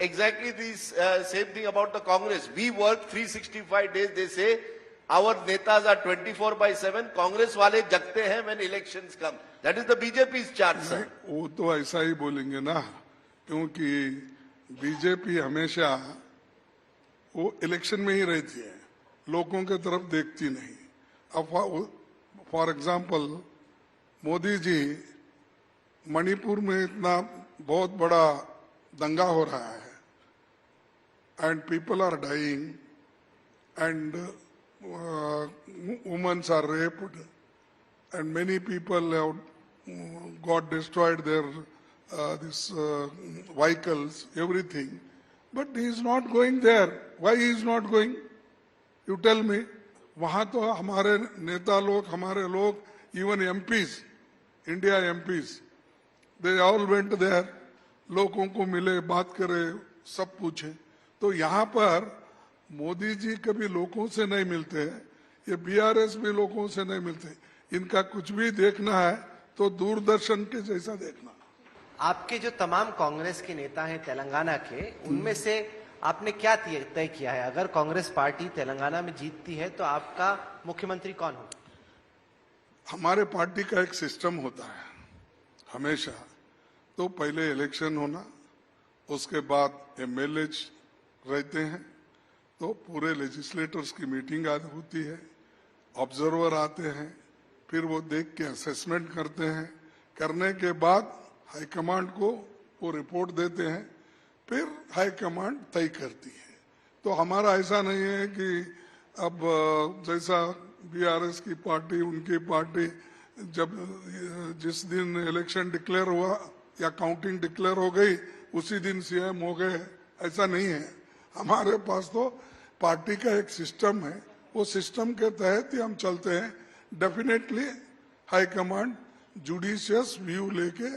exactly this same thing about the Congress. We work 365 days. They say our netas are 24/7. Congress wale jagte hain when elections come. That is the BJP's charge, sir. वो तो ऐसा ही बोलेंगे ना, क्योंकि BJP हमेशा वो election में ही रहती है, लोगों के तरफ देखती नहीं। अब फॉर एग्जाम्पल मोदी जी मणिपुर में इतना बहुत बड़ा दंगा हो रहा है and people are dying and womens are raped and many people have got destroyed their this vehicles everything, but he is not going there. Why he is not going, you tell me. वहां तो हमारे नेता लोग, हमारे लोग, even MPs, India MPs, they all went there, लोगों को मिले, बात करे, सब पूछे। तो यहाँ पर मोदी जी कभी लोगों से नहीं मिलते हैं, ये बीआरएस भी लोगों से नहीं मिलते। इनका कुछ भी देखना है तो दूरदर्शन के जैसा देखना। आपके जो तमाम कांग्रेस के नेता हैं तेलंगाना के, उनमें से आपने क्या तय किया है, अगर कांग्रेस पार्टी तेलंगाना में जीतती है तो आपका मुख्यमंत्री कौन होगा? हमारे पार्टी का एक सिस्टम होता है हमेशा, तो पहले इलेक्शन होना, उसके बाद एमएलए रहते हैं, तो पूरे लेजिस्लेटर्स की मीटिंग होती है, ऑब्जर्वर आते हैं, फिर वो देख के असेसमेंट करते हैं, करने के बाद हाईकमांड को वो रिपोर्ट देते हैं, फिर हाईकमांड तय करती है। तो हमारा ऐसा नहीं है कि अब जैसा बीआरएस की पार्टी, उनकी पार्टी, जब जिस दिन इलेक्शन डिक्लेयर हुआ या काउंटिंग डिक्लेयर हो गई उसी दिन सीएम हो गए, ऐसा नहीं है। हमारे पास तो पार्टी का एक सिस्टम है, वो सिस्टम के तहत ही हम चलते हैं। डेफिनेटली हाईकमांड जुडिशियस व्यू लेके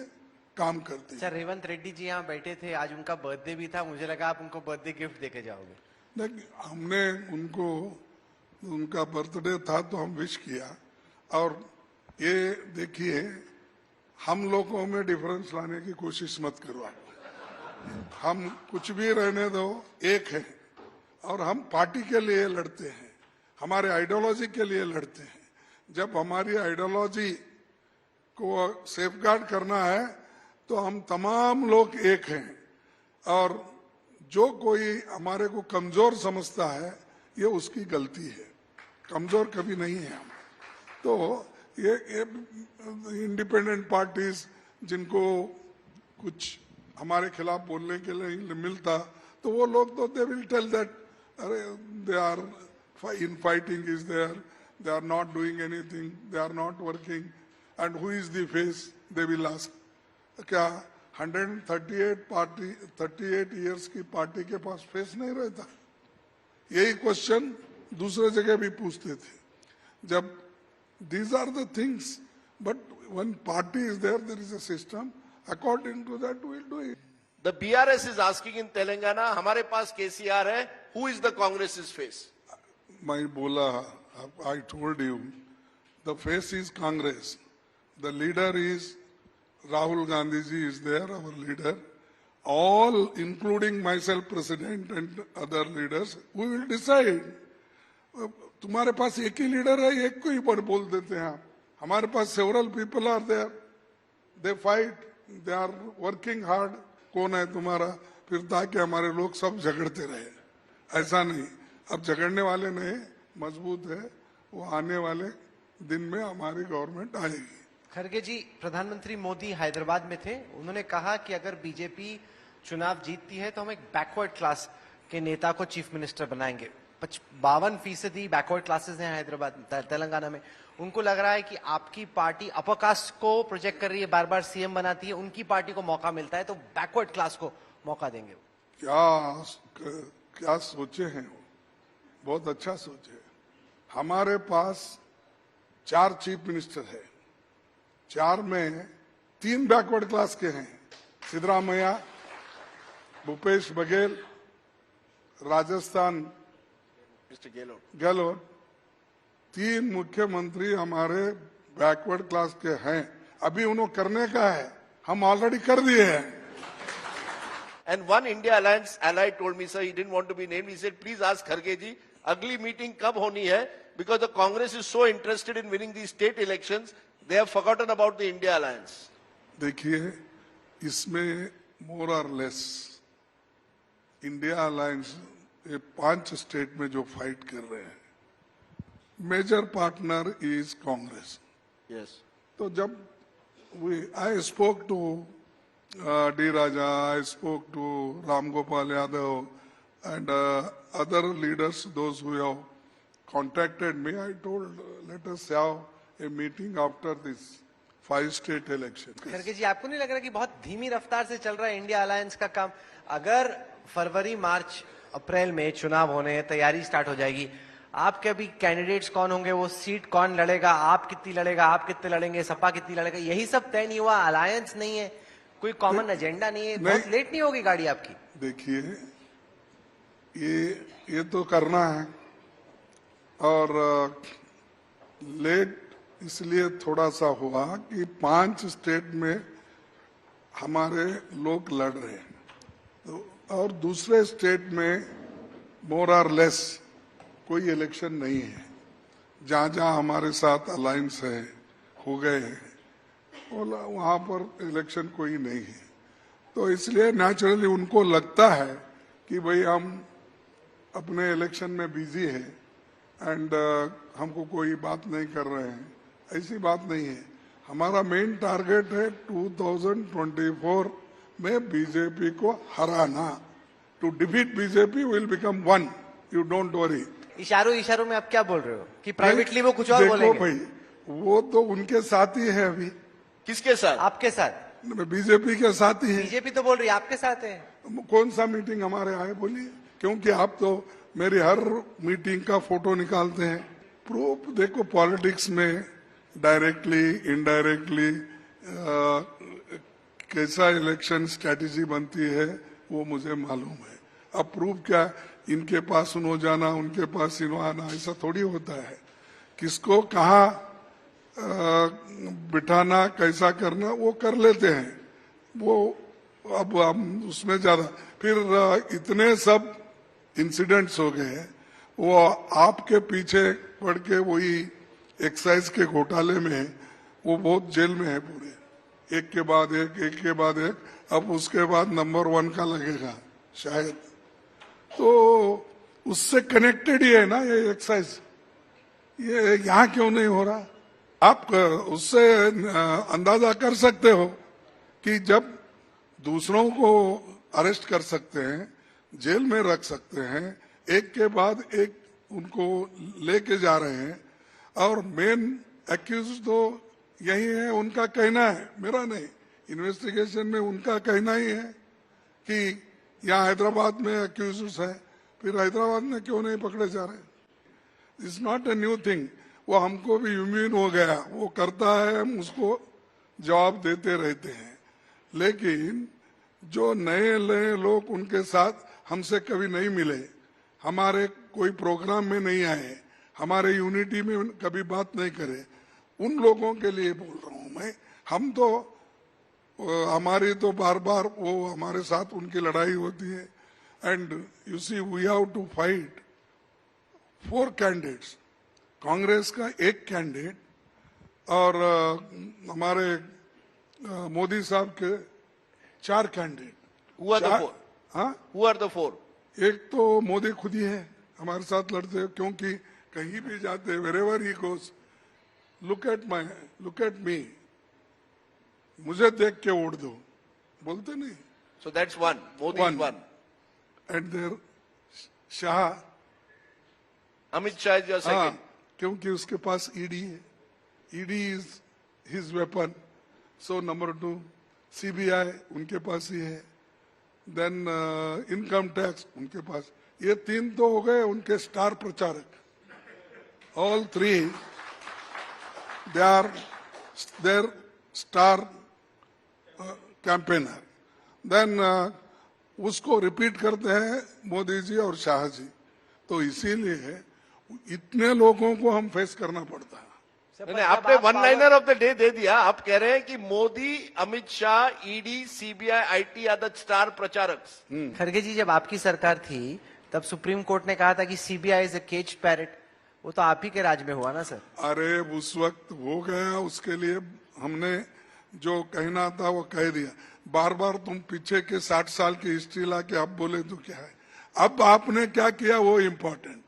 काम करते हैं। सर, रेवंत रेड्डी जी यहाँ बैठे थे, आज उनका बर्थडे भी था, मुझे लगा आप उनको बर्थडे गिफ्ट देके जाओगे। नहीं, हमने उनको, उनका बर्थडे था तो हम विश किया। और ये देखिए, हम लोगों में डिफरेंस लाने की कोशिश मत करो आप। हम कुछ भी रहने दो, एक है, और हम पार्टी के लिए लड़ते हैं, हमारे आइडियोलॉजी के लिए लड़ते हैं। जब हमारी आइडियोलॉजी को सेफगार्ड करना है तो हम तमाम लोग एक हैं, और जो कोई हमारे को कमजोर समझता है ये उसकी गलती है, कमजोर कभी नहीं है हम। तो ये इंडिपेंडेंट पार्टीज जिनको कुछ हमारे खिलाफ बोलने के लिए मिलता, तो वो लोग तो दे विल टेल दैट अरे they are in fighting is there, they are not doing anything, they are not working, and who is the face, they will ask. क्या 138 ईयर्स की पार्टी के पास फेस नहीं रहता? यही क्वेश्चन दूसरे जगह भी पूछते थे। जब these are the things, but when party is there, there is a system, according to that we will do it. The BRS is asking in Telangana, हमारे पास KCR है, who is the Congress's face? मैं बोला, I told you, the face is Congress, the leader is Rahul Gandhi ji is there, our leader, all including myself, president and other leaders, we will decide. तुम्हारे पास एक ही leader है, एक को ही बोल देते हैं आप। हमारे पास several people are there, they fight, they are working hard. कौन है तुम्हारा? फिर ताकि हमारे लोग सब झगड़ते रहे, ऐसा नहीं। अब झगड़ने वाले नहीं, मजबूत है, वो आने वाले दिन में हमारी गवर्नमेंट आएगी। खड़गे जी, प्रधानमंत्री मोदी हैदराबाद में थे, उन्होंने कहा कि अगर बीजेपी चुनाव जीतती है तो हम एक बैकवर्ड क्लास के नेता को चीफ मिनिस्टर बनाएंगे। 52% बैकवर्ड क्लासेस हैं हैदराबाद, तेलंगाना में। उनको लग रहा है कि आपकी पार्टी अपर कास्ट को प्रोजेक्ट कर रही है, बार बार सीएम बनाती है, उनकी पार्टी को मौका मिलता है तो बैकवर्ड क्लास को मौका देंगे। क्या सोचे हैं वो, बहुत अच्छा सोचे। हमारे पास 4 चीफ मिनिस्टर है, 4 में 3 बैकवर्ड क्लास के हैं, सिद्धरामैया, भूपेश बघेल, राजस्थान Mr. गहलोत, 3 मुख्यमंत्री हमारे बैकवर्ड क्लास के हैं। अभी उन्होंने करने का है, हम ऑलरेडी कर दिए हैं। And one India Alliance ally told me, sir, he didn't want to be named. He said, please ask Kharge ji, अगली मीटिंग कब होनी है? Because the Congress is so interested in winning these state elections, they have forgotten about the India Alliance. देखिए, इसमें मोर और less India alliance ये 5 state में जो फाइट कर रहे हैं, major partner is Congress. Yes. तो जब I spoke to D Raja, I spoke to Ram Gopal Yadav and other leaders, those who have contacted me, I told, let us have a meeting after this 5 state election. खड़गे जी, आपको नहीं लग रहा कि बहुत धीमी रफ्तार से चल रहा है इंडिया अलायंस का काम? अगर फरवरी, मार्च, अप्रैल में चुनाव होने हैं, तैयारी स्टार्ट हो जाएगी, आपके अभी कैंडिडेट्स कौन होंगे, वो सीट कौन लड़ेगा, आप कितनी लड़ेगा, आप कितने लड़ेंगे, सपा कितनी लड़ेगा, यही सब तय नहीं हुआ. अलायंस नहीं है, कोई कॉमन एजेंडा नहीं है, बहुत लेट नहीं होगी गाड़ी आपकी? देखिए, ये तो करना है और लेट इसलिए थोड़ा सा हुआ कि 5 स्टेट में हमारे लोग लड़ रहे हैं, तो और दूसरे स्टेट में मोर और लेस कोई इलेक्शन नहीं है. जहां जहां हमारे साथ अलायंस है, हो गए हैं, वहां पर इलेक्शन कोई नहीं है. तो इसलिए नेचुरली उनको लगता है कि भाई हम अपने इलेक्शन में बिजी है एंड हमको कोई बात नहीं कर रहे हैं. ऐसी बात नहीं है. हमारा मेन टारगेट है 2024 में बीजेपी को हराना. To defeat BJP will become one, you don't worry. इशारों में आप क्या बोल रहे हो कि प्राइवेटली वो कुछ और देखो बोलेंगे? भाई, वो तो उनके साथ ही है अभी. किसके साथ? आपके साथ? बीजेपी के साथ ही है. बीजेपी तो बोल रही है आपके साथ है. कौन सा मीटिंग हमारे आए बोलिए, क्योंकि आप तो मेरी हर मीटिंग का फोटो निकालते हैं. प्रूफ देखो, पॉलिटिक्स में डायरेक्टली इनडायरेक्टली कैसा इलेक्शन स्ट्रेटेजी बनती है वो मुझे मालूम है. अब प्रूफ क्या, इनके पास उन्हों जाना, उनके पास इन्हों आना, ऐसा थोड़ी होता है. किसको कहाँ बिठाना, कैसा करना, वो कर लेते हैं. वो अब हम उसमें ज्यादा फिर इतने सब इंसिडेंट्स हो गए, वो आपके पीछे पड़ के वही एक्साइज के घोटाले में वो बहुत जेल में है पूरे, एक के बाद एक. अब उसके बाद नंबर 1 का लगेगा शायद. तो उससे कनेक्टेड ही है ना ये एक्साइज. ये यहाँ क्यों नहीं हो रहा? आप उससे अंदाजा कर सकते हो कि जब दूसरों को अरेस्ट कर सकते हैं, जेल में रख सकते हैं, एक के बाद एक उनको लेके जा रहे हैं, और मेन एक्यूज तो यही है, उनका कहना है, मेरा नहीं. इन्वेस्टिगेशन में उनका कहना ही है कि यहाँ हैदराबाद में एक्यूज है, फिर हैदराबाद में क्यों नहीं पकड़े जा रहे? It's not a new thing. वो हमको भी इम्यून हो गया, वो करता है, हम उसको जवाब देते रहते हैं. लेकिन जो नए नए लोग उनके साथ हमसे कभी नहीं मिले, हमारे कोई प्रोग्राम में नहीं आए, हमारे यूनिटी में कभी बात नहीं करे, उन लोगों के लिए बोल रहा हूं मैं. हम तो हमारी तो बार बार वो हमारे साथ उनकी लड़ाई होती है. And you see, we have to fight 4 candidates. Congress का 1 कैंडिडेट और हमारे मोदी साहब के 4 कैंडिडेट. Who are the 4? हाँ, Who are the 4? एक तो मोदी खुद ही है, हमारे साथ लड़ते हैं, क्योंकि कहीं भी जाते, wherever he goes, look at me, मुझे देख के वोट दो, बोलते नहीं. So that's 1. Modi is 1. And their Shah, Amit Shah is your second. क्योंकि उसके पास ईडी है. ED is his weapon. So number 2 CBI उनके पास ही है. देन इनकम टैक्स उनके पास. ये 3 तो हो गए उनके स्टार प्रचारक. All 3 they are there star campaigner. Then उसको रिपीट करते हैं मोदी जी और शाह जी. तो इसीलिए इतने लोगों को हम फेस करना पड़ता है. नहीं, आपने one liner of the day दे दिया। आप कह रहे हैं कि Modi, Amit Shah, ED, CBI, IT are the star प्रचारक। खड़गे जी, जब आपकी सरकार थी तब सुप्रीम कोर्ट ने कहा था कि CBI is a cage parrot. वो तो आप ही के राज में हुआ ना सर। अरे उस वक्त हो गया, उसके लिए हमने जो कहना था वो कह दिया। बार बार तुम पीछे के 60 साल की हिस्ट्री ला के अब बोले तो क्या है। अब आपने क्या किया वो इम्पोर्टेंट,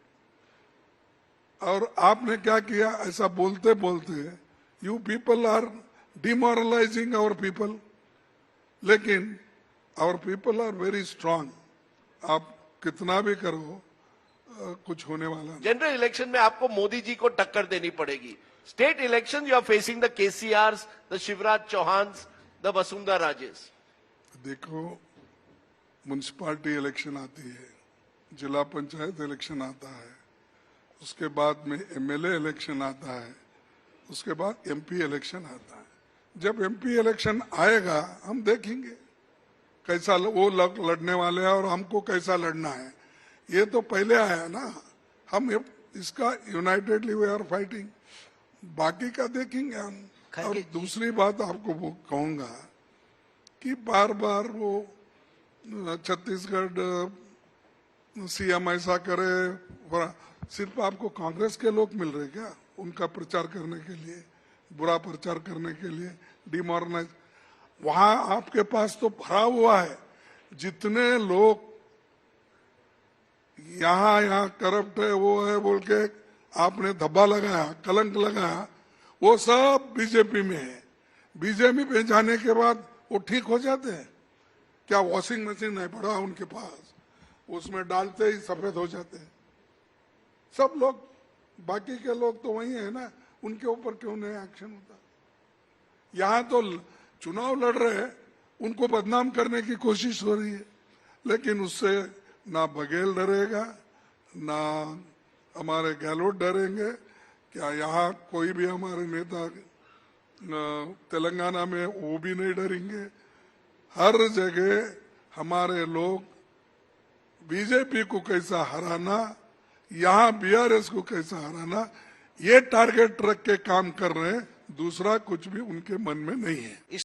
और आपने क्या किया ऐसा बोलते बोलते you people are demoralising our people, लेकिन our people are very strong. आप कितना भी करो कुछ होने वाला नहीं। जनरल इलेक्शन में आपको मोदी जी को टक्कर देनी पड़ेगी। State election you are facing the KCR's, the Shivraj Chauhan, the Vasundhara Raje. देखो, म्युनिसिपैलिटी इलेक्शन आती है, जिला पंचायत इलेक्शन आता है, उसके बाद में एमएलए इलेक्शन आता है, उसके बाद एमपी इलेक्शन आता है। जब एमपी इलेक्शन आएगा हम देखेंगे कैसा वो लड़ने वाले हैं और हमको कैसा लड़ना है। ये तो पहले आया ना, हम इसका यूनाइटेडली वी आर फाइटिंग, बाकी का देखेंगे हम। और दूसरी बात आपको वो कहूंगा कि बार बार वो छत्तीसगढ़ सीएम ऐसा करे, सिर्फ आपको कांग्रेस के लोग मिल रहे क्या उनका प्रचार करने के लिए, बुरा प्रचार करने के लिए, डिमोरलाइज। वहां आपके पास तो भरा हुआ है, जितने लोग यहाँ करप्ट है वो है बोल के आपने धब्बा लगाया, कलंक लगाया, वो सब बीजेपी में है। बीजेपी में जाने के बाद वो ठीक हो जाते हैं क्या? वॉशिंग मशीन नहीं पड़ा उनके पास, उसमें डालते ही सफेद हो जाते हैं सब लोग। बाकी के लोग तो वही है ना, उनके ऊपर क्यों नहीं एक्शन होता? यहाँ तो चुनाव लड़ रहे हैं, उनको बदनाम करने की कोशिश हो रही है, लेकिन उससे ना बघेल डरेगा ना हमारे गहलोत डरेंगे। क्या यहाँ कोई भी हमारे नेता तेलंगाना में वो भी नहीं डरेंगे। हर जगह हमारे लोग बीजेपी को कैसा हराना, यहाँ बीआरएस को कैसा हराना, ये टारगेट रख के काम कर रहे हैं। दूसरा कुछ भी उनके मन में नहीं है।